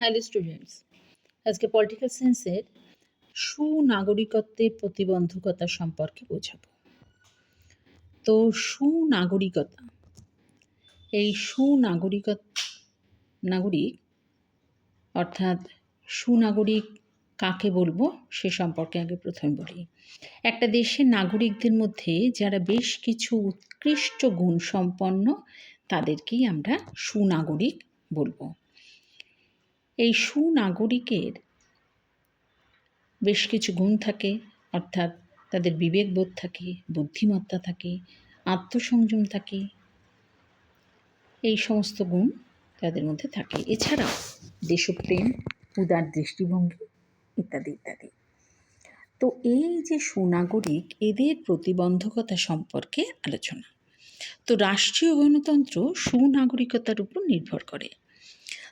Hello students, আজকে political সায়েন্সের সুনাগরিকত্বের প্রতিবন্ধকতা সম্পর্কে বোঝাবো। তো সুনাগরিকতা, এই নাগরিক অর্থাৎ সুনাগরিক কাকে বলবো সে সম্পর্কে আগে প্রথমে বলি। একটা দেশের নাগরিকদের মধ্যে যারা বেশ কিছু উৎকৃষ্ট গুণ সম্পন্ন তাদেরকেই আমরা সুনাগরিক বলবো। এই সুনাগরিকের বেশ কিছু গুণ থাকে, অর্থাৎ তাদের বিবেকবোধ থাকে, বুদ্ধিমত্তা থাকে, আত্মসংযম থাকে, এই সমস্ত গুণ তাদের মধ্যে থাকে। এছাড়াও দেশপ্রেম, উদার দৃষ্টিভঙ্গি ইত্যাদি ইত্যাদি। তো এই যে সুনাগরিক, এদের প্রতিবন্ধকতা সম্পর্কে আলোচনা। তো রাষ্ট্রীয় গণতন্ত্র সুনাগরিকতার উপর নির্ভর করে,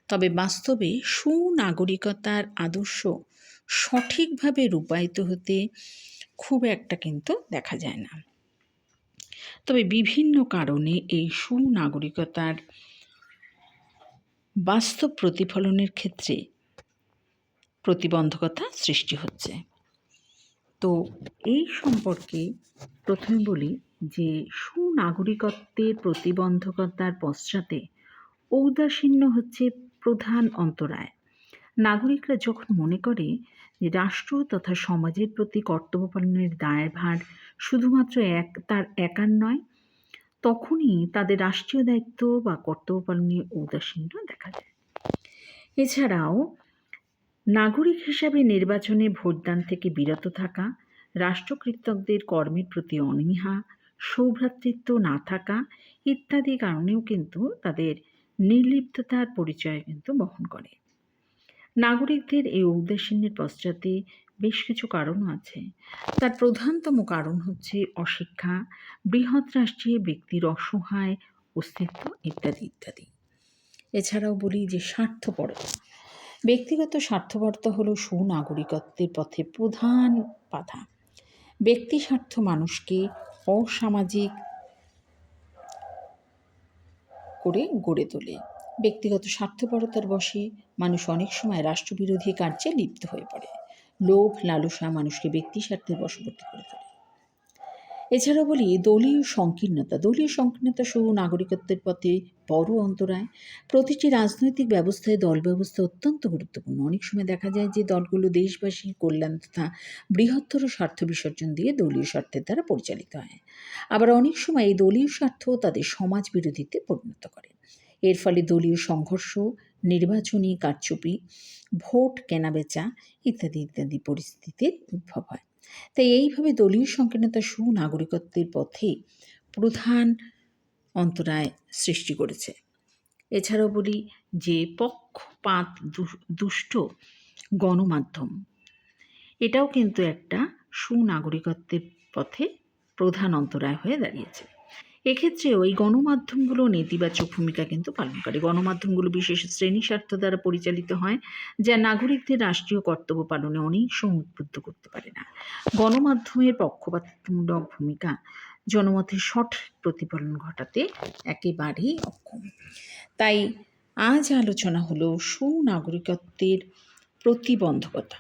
তবে বাস্তবে সুনাগরিকতার আদর্শ সঠিকভাবে রূপায়িত হতে খুব একটা কিন্তু দেখা যায় না। তবে বিভিন্ন কারণে এই সুনাগরিকতার বাস্তব প্রতিফলনের ক্ষেত্রে প্রতিবন্ধকতা সৃষ্টি হচ্ছে। তো এই সম্পর্কে প্রথমে বলি যে সুনাগরিকত্বের প্রতিবন্ধকতার পশ্চাতে ঔদাসীন্য হচ্ছে প্রধান অন্তরায়। নাগরিকরা যখন মনে করে যে রাষ্ট্র তথা সমাজের প্রতি কর্তব্য পালনের দায়ভার শুধুমাত্র তার একার নয়, তখনই তাদের রাষ্ট্রীয় দায়িত্ব বা কর্তব্য পালনে ঔদাসীন্য দেখা যায়। এছাড়াও নাগরিক হিসাবে নির্বাচনে ভোটদান থেকে বিরত থাকা, রাষ্ট্রকৃতজ্ঞদের কর্মের প্রতি অনীহা, সৌভ্রাতৃত্ব না থাকা ইত্যাদি কারণেও কিন্তু তাদের নির্লিপ্ততার পরিচয় কিন্তু বহন করে। নাগরিকদের এই ঔদাসীন্যের পশ্চাতে বেশ কিছু কারণও আছে। তার প্রধানতম কারণ হচ্ছে অশিক্ষা, বৃহৎ রাষ্ট্রীয় ব্যক্তির অসহায় অস্তিত্ব ইত্যাদি ইত্যাদি। এছাড়াও বলি যে স্বার্থপরতা। ব্যক্তিগত স্বার্থপরতা হলো সুনাগরিকত্বের পথে প্রধান বাধা। ব্যক্তি স্বার্থ মানুষকে অসামাজিক করে গড়ে তোলে। ব্যক্তিগত স্বার্থপরতার বশে মানুষ অনেক সময় রাষ্ট্রবিরোধী কার্যে লিপ্ত হয়ে পড়ে। লোভ লালসা মানুষকে ব্যক্তি স্বার্থের বশবর্তী করে তোলে। এছাড়াও বলি দলীয় সংকীর্ণতা। দলীয় সংকীর্ণতা সুনাগরিকত্বের পথে বড় অন্তরায়। প্রতিটি রাজনৈতিক ব্যবস্থায় দল ব্যবস্থা অত্যন্ত গুরুত্বপূর্ণ। অনেক সময় দেখা যায় যে দলগুলো দেশবাসীর কল্যাণ তথা বৃহত্তর স্বার্থ বিসর্জন দিয়ে দলীয় স্বার্থের দ্বারা পরিচালিত হয়। আবার অনেক সময় এই দলীয় স্বার্থ তাদের সমাজ বিরোধীতে পরিণত করে। এর ফলে দলীয় সংঘর্ষ, নির্বাচনী কারচুপি, ভোট কেনাবেচা ইত্যাদি ইত্যাদি পরিস্থিতির উদ্ভব হয়। তাই এইভাবে দলীয় সংকীর্ণতা সুনাগরিকত্বের পথে প্রধান অন্তরায় সৃষ্টি করেছে। এছাড়াও বলি যে পক্ষপাত দুষ্ট গণমাধ্যম, এটাও কিন্তু একটা সুনাগরিকত্বের পথে প্রধান অন্তরায় হয়ে দাঁড়িয়েছে। এক্ষেত্রেও এই গণমাধ্যমগুলো নেতিবাচক ভূমিকা কিন্তু পালন করে। গণমাধ্যমগুলো বিশেষ শ্রেণী স্বার্থ দ্বারা পরিচালিত হয়, যা নাগরিকদের রাষ্ট্রীয় কর্তব্য পালনে অনেক সময় উদ্বুদ্ধ করতে পারে না। গণমাধ্যমের পক্ষপাতমূলক ভূমিকা জনমতের সঠিক প্রতিফলন ঘটাতে একেবারেই অক্ষম। তাই আজ আলোচনা হলো সুনাগরিকত্বের প্রতিবন্ধকতা।